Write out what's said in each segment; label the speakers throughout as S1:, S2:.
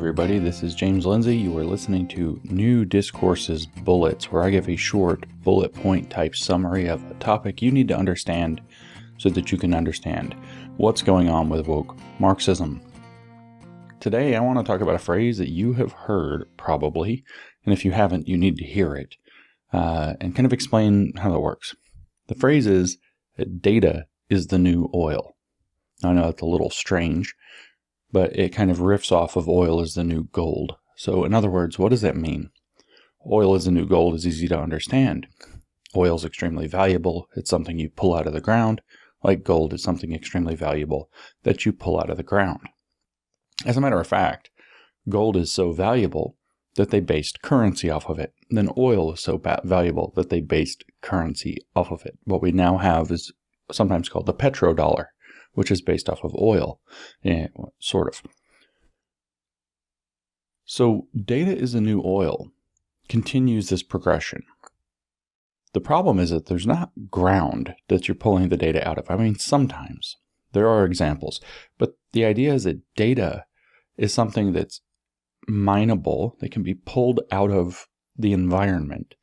S1: everybody. This is James Lindsay. You are listening to New Discourses Bullets, where I give a short bullet point type summary of a topic you need to understand so that you can understand what's going on with woke Marxism. Today, I want to talk about a phrase that you have heard probably, and if you haven't, you need to hear it, and kind of explain how that works. The phrase is that data is the new oil. I know it's a little strange, but it kind of riffs off of oil is the new gold. So in other words, what does that mean? Oil is the new gold is easy to understand. Oil is extremely valuable. It's something you pull out of the ground, like gold is something extremely valuable that you pull out of the ground. As a matter of fact, gold is so valuable that they based currency off of it. Then oil is so valuable that they based currency off of it. What we now have is sometimes called the petrodollar, which is based off of oil, sort of. So data is the new oil continues this progression. The problem is that there's not ground that you're pulling the data out of. I mean, sometimes there are examples, but the idea is that data is something that's mineable, that can be pulled out of the environment,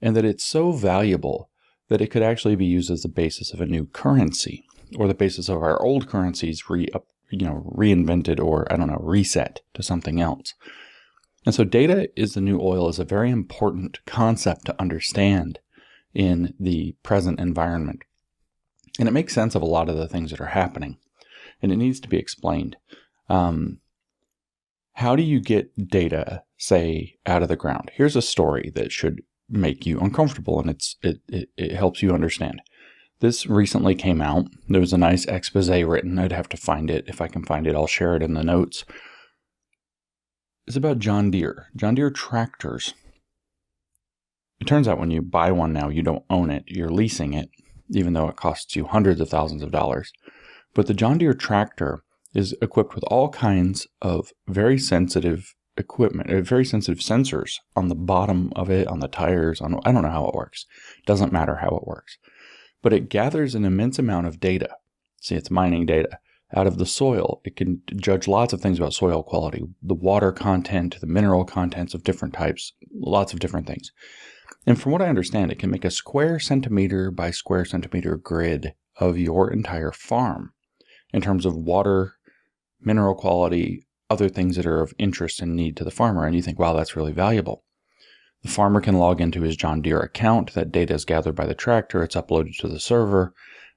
S1: and that it's so valuable that it could actually be used as the basis of a new currency, or the basis of our old currencies reinvented or, reset to something else. And so data is the new oil is a very important concept to understand in the present environment. And it makes sense of a lot of the things that are happening, and it needs to be explained. How do you get data, say, out of the ground? Here's a story that should make you uncomfortable, and it helps you understand. This recently came out. There was a nice expose written. I'd have to find it. If I can find it, I'll share it in the notes. It's about John Deere. John Deere tractors. It turns out when you buy one now, you don't own it. You're leasing it, even though it costs you hundreds of thousands of dollars. But the John Deere tractor is equipped with all kinds of very sensitive equipment, very sensitive sensors on the bottom of it, on the tires, I don't know how it works. Doesn't matter how it works. But it gathers an immense amount of data. See, it's mining data out of the soil. It can judge lots of things about soil quality, the water content, the mineral contents of different types, lots of different things. And from what I understand, it can make a square centimeter by square centimeter grid of your entire farm in terms of water, mineral quality, other things that are of interest and need to the farmer. And you think, wow, that's really valuable. The farmer can log into his John Deere account. That data is gathered by the tractor. It's uploaded to the server.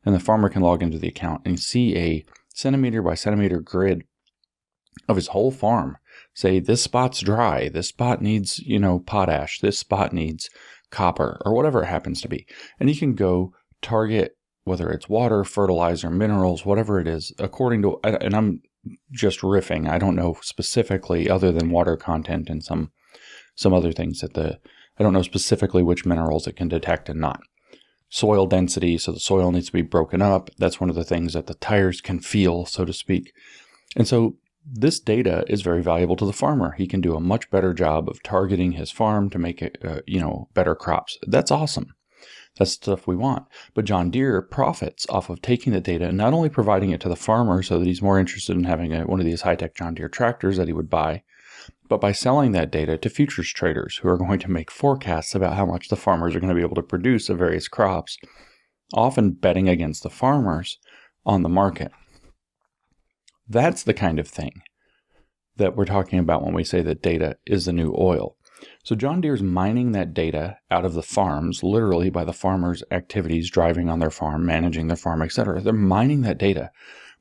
S1: And the farmer can log into the account and see a centimeter by centimeter grid of his whole farm. Say, this spot's dry. This spot needs, potash. This spot needs copper, or whatever it happens to be. And he can go target, whether it's water, fertilizer, minerals, whatever it is, according to, and I'm just riffing. I don't know specifically other than water content and some other things I don't know specifically which minerals it can detect and not. Soil density, so the soil needs to be broken up. That's one of the things that the tires can feel, so to speak. And so this data is very valuable to the farmer. He can do a much better job of targeting his farm to make it, better crops. That's awesome. That's stuff we want. But John Deere profits off of taking the data and not only providing it to the farmer so that he's more interested in having one of these high-tech John Deere tractors that he would buy, but by selling that data to futures traders who are going to make forecasts about how much the farmers are going to be able to produce of various crops, often betting against the farmers on the market. That's the kind of thing that we're talking about when we say that data is the new oil. So John Deere's mining that data out of the farms, literally by the farmers' activities, driving on their farm, managing their farm, etc. They're mining that data,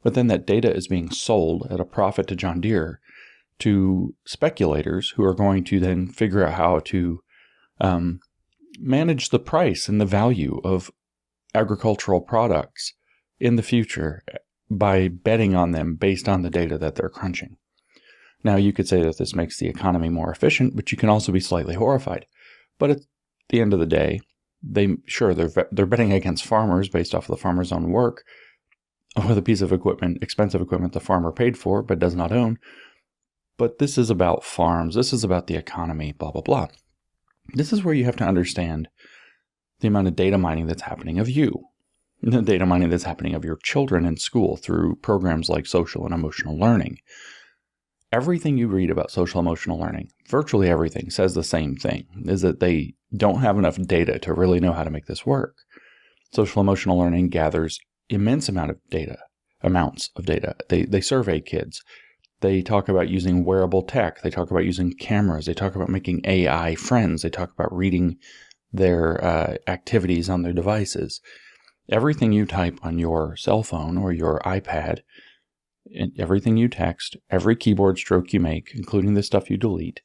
S1: but then that data is being sold at a profit to John Deere to speculators who are going to then figure out how to manage the price and the value of agricultural products in the future by betting on them based on the data that they're crunching. Now, you could say that this makes the economy more efficient, but you can also be slightly horrified. But at the end of the day, they're betting against farmers based off of the farmer's own work with a piece of equipment, expensive equipment the farmer paid for but does not own. But this is about farms. This is about the economy, blah, blah, blah. This is where you have to understand the amount of data mining that's happening of you, the data mining that's happening of your children in school through programs like social and emotional learning. everything you read about social emotional learning, virtually everything, says the same thing, is that they don't have enough data to really know how to make this work. Social emotional learning gathers immense amounts of data. They survey kids. They talk about using wearable tech. They talk about using cameras. They talk about making AI friends. They talk about reading their activities on their devices. Everything you type on your cell phone or your iPad, everything you text, every keyboard stroke you make, including the stuff you delete,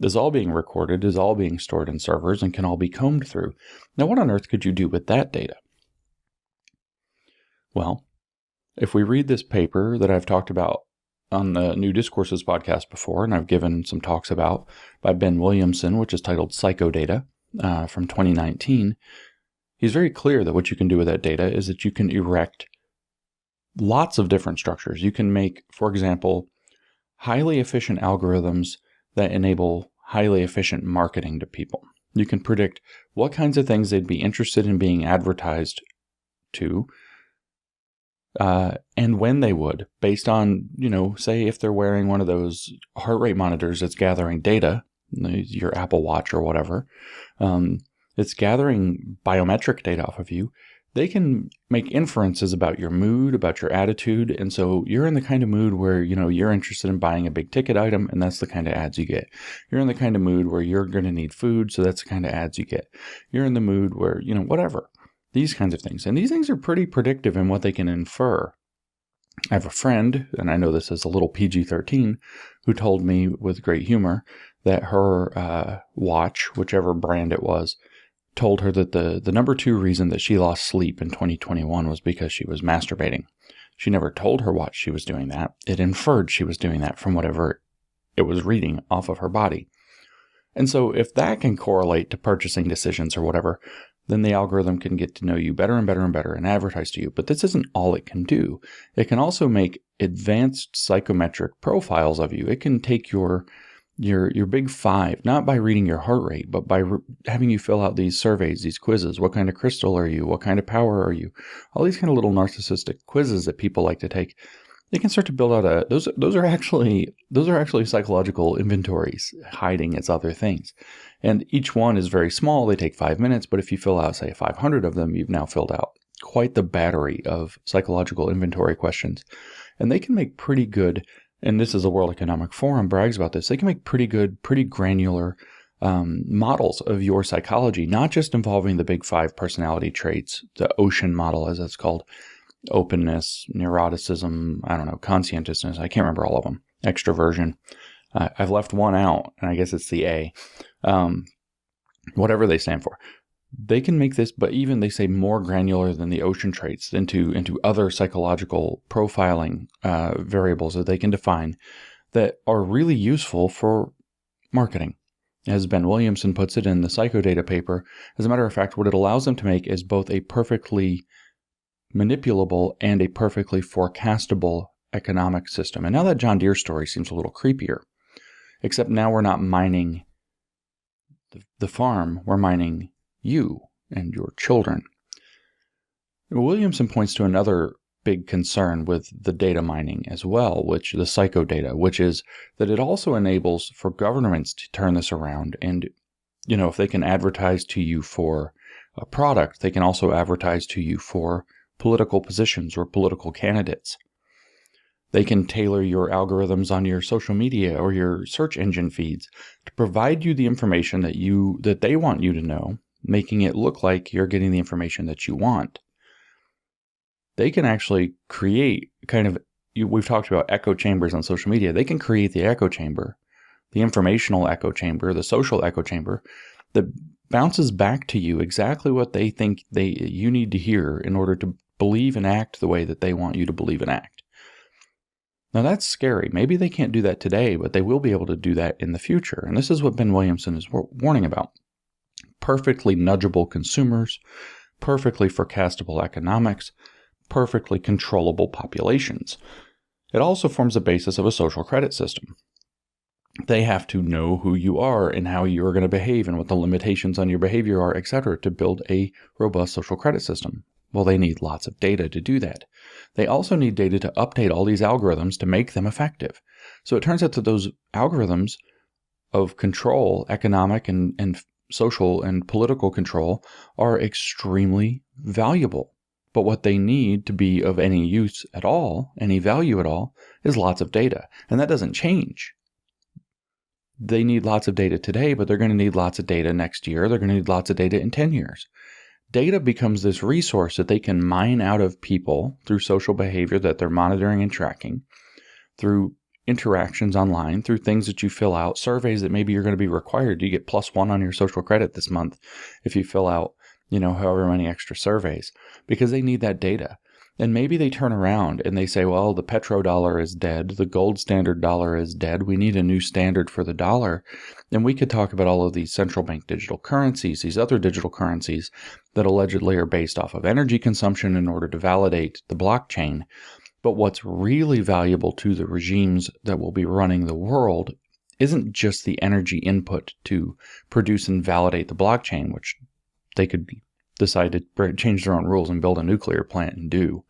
S1: is all being recorded, is all being stored in servers, and can all be combed through. Now, what on earth could you do with that data? Well, if we read this paper that I've talked about on the New Discourses podcast before, and I've given some talks about by Ben Williamson, which is titled Psychodata from 2019, he's very clear that what you can do with that data is that you can erect lots of different structures. You can make, for example, highly efficient algorithms that enable highly efficient marketing to people. You can predict what kinds of things they'd be interested in being advertised to, and when they would, based on, say if they're wearing one of those heart rate monitors that's gathering data, your Apple Watch or whatever, it's gathering biometric data off of you. They can make inferences about your mood, about your attitude. And so you're in the kind of mood where, you're interested in buying a big ticket item, and that's the kind of ads you get. You're in the kind of mood where you're going to need food, so that's the kind of ads you get. You're in the mood where, whatever. These kinds of things. And these things are pretty predictive in what they can infer. I have a friend, and I know this is a little PG-13, who told me with great humor that her watch, whichever brand it was, told her that the number 2 reason that she lost sleep in 2021 was because she was masturbating. She never told her watch she was doing that. It inferred she was doing that from whatever it was reading off of her body. And so if that can correlate to purchasing decisions or whatever, then the algorithm can get to know you better and better and better and advertise to you. But this isn't all it can do. It can also make advanced psychometric profiles of you. It can take your big 5, not by reading your heart rate, but by having you fill out these surveys, these quizzes. What kind of crystal are you? What kind of power are you? All these kind of little narcissistic quizzes that people like to take. They can start to build out those are actually psychological inventories hiding its other things. And each one is very small. They take 5 minutes, but if you fill out, say, 500 of them, you've now filled out quite the battery of psychological inventory questions. And they can make pretty good, and this is the World Economic Forum brags about this, they can make pretty good, pretty granular models of your psychology, not just involving the big 5 personality traits, the ocean model, as it's called, openness, neuroticism, conscientiousness, I can't remember all of them, extroversion. I've left one out, and I guess it's the A, whatever they stand for. They can make this, but even they say more granular than the ocean traits into other psychological profiling variables that they can define that are really useful for marketing. As Ben Williamson puts it in the Psychodata paper, as a matter of fact, what it allows them to make is both a perfectly manipulable and a perfectly forecastable economic system. And now that John Deere story seems a little creepier, except now we're not mining the farm, we're mining you and your children. Williamson points to another big concern with the data mining as well, which the psychodata, which is that it also enables for governments to turn this around. And, if they can advertise to you for a product, they can also advertise to you for political positions or political candidates. They can tailor your algorithms on your social media or your search engine feeds to provide you the information that they want you to know, making it look like you're getting the information that you want. They can actually create we've talked about echo chambers on social media. They can create the echo chamber, the informational echo chamber, the social echo chamber that bounces back to you exactly what they think you need to hear in order to believe and act the way that they want you to believe and act. Now that's scary. Maybe they can't do that today, but they will be able to do that in the future. And this is what Ben Williamson is warning about. Perfectly nudgeable consumers, perfectly forecastable economics, perfectly controllable populations. It also forms the basis of a social credit system. They have to know who you are and how you are going to behave and what the limitations on your behavior are, etc., to build a robust social credit system. Well, they need lots of data to do that. They also need data to update all these algorithms to make them effective. So it turns out that those algorithms of control, economic and social and political control, are extremely valuable. But what they need to be of any use at all, any value at all, is lots of data. And that doesn't change. They need lots of data today, but they're going to need lots of data next year. They're going to need lots of data in 10 years. Data becomes this resource that they can mine out of people through social behavior that they're monitoring and tracking, through interactions online, through things that you fill out, surveys that maybe you're going to be required. You get +1 on your social credit this month if you fill out, however many extra surveys, because they need that data. And maybe they turn around and they say, well, the petrodollar is dead. The gold standard dollar is dead. We need a new standard for the dollar. And we could talk about all of these central bank digital currencies, these other digital currencies that allegedly are based off of energy consumption in order to validate the blockchain. But what's really valuable to the regimes that will be running the world isn't just the energy input to produce and validate the blockchain, which they could decide to change their own rules and build a nuclear plant and do.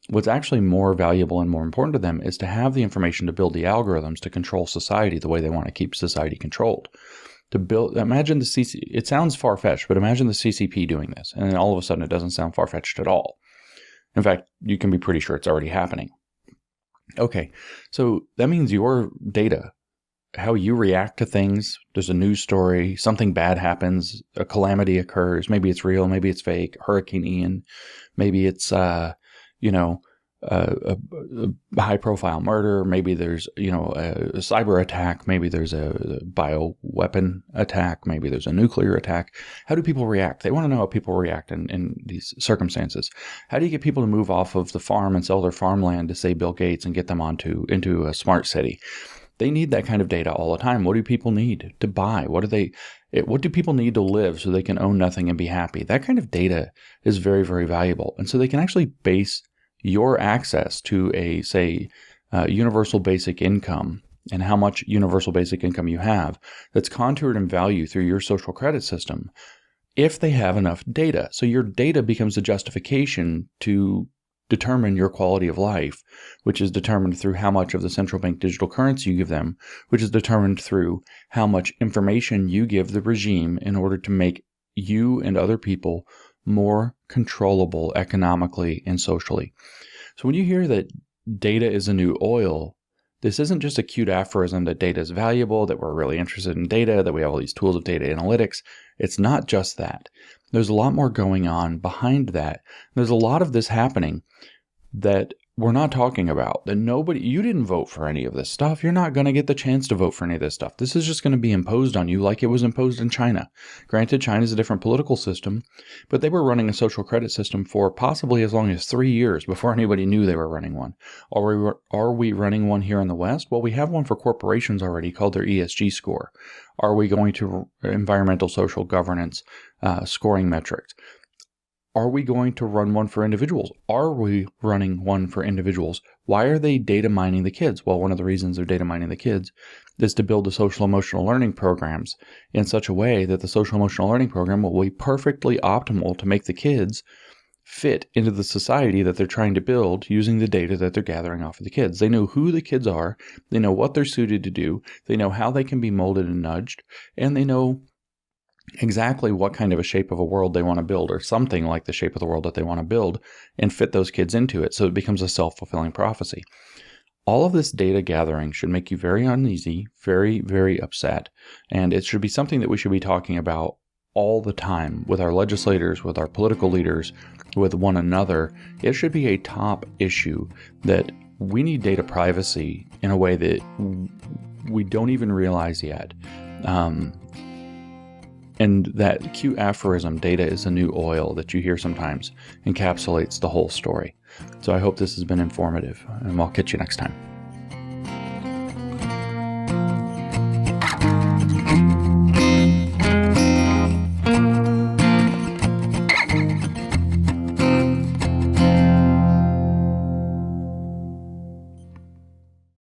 S1: What's actually more valuable and more important to them is to have the information to build the algorithms to control society the way they want to keep society controlled. Imagine the CCP, it sounds far-fetched, but imagine the CCP doing this, and then all of a sudden it doesn't sound far-fetched at all. In fact, you can be pretty sure it's already happening. Okay, so that means your data, how you react to things, there's a news story, something bad happens, a calamity occurs, maybe it's real, maybe it's fake, Hurricane Ian, maybe it's, a high-profile murder, maybe there's, a cyber attack, maybe there's a bioweapon attack, maybe there's a nuclear attack. How do people react? They want to know how people react in these circumstances. How do you get people to move off of the farm and sell their farmland to, say, Bill Gates and get them into a smart city? They need that kind of data all the time. What do people need to buy? What do people need to live so they can own nothing and be happy? That kind of data is very, very valuable. And so they can actually base your access to universal basic income and how much universal basic income you have that's contoured in value through your social credit system if they have enough data. So your data becomes a justification to determine your quality of life, which is determined through how much of the central bank digital currency you give them, which is determined through how much information you give the regime in order to make you and other people more controllable economically and socially. So when you hear that data is a new oil, this isn't just a cute aphorism that data is valuable, that we're really interested in data, that we have all these tools of data analytics. It's not just that. There's a lot more going on behind that. There's a lot of this happening that we're not talking about, that you didn't vote for any of this stuff. You're not going to get the chance to vote for any of this stuff. This is just going to be imposed on you like it was imposed in China. Granted, China's a different political system, but they were running a social credit system for possibly as long as 3 years before anybody knew they were running one. Are we running one here in the West? Well, we have one for corporations already called their ESG score. Are we going to environmental social governance scoring metrics? Are we going to run one for individuals? Are we running one for individuals? Why are they data mining the kids? Well, one of the reasons they're data mining the kids is to build the social emotional learning programs in such a way that the social emotional learning program will be perfectly optimal to make the kids fit into the society that they're trying to build using the data that they're gathering off of the kids. They know who the kids are. They know what they're suited to do. They know how they can be molded and nudged. And they know exactly what kind of a shape of a world they want to build, or something like the shape of the world that they want to build, and fit those kids into it so it becomes a self-fulfilling prophecy. All of this data gathering should make you very uneasy, very, very upset, and it should be something that we should be talking about all the time with our legislators, with our political leaders, with one another. It should be a top issue that we need data privacy in a way that we don't even realize yet. And that cute aphorism, data is the new oil, that you hear sometimes, encapsulates the whole story. So I hope this has been informative, and I'll catch you next time.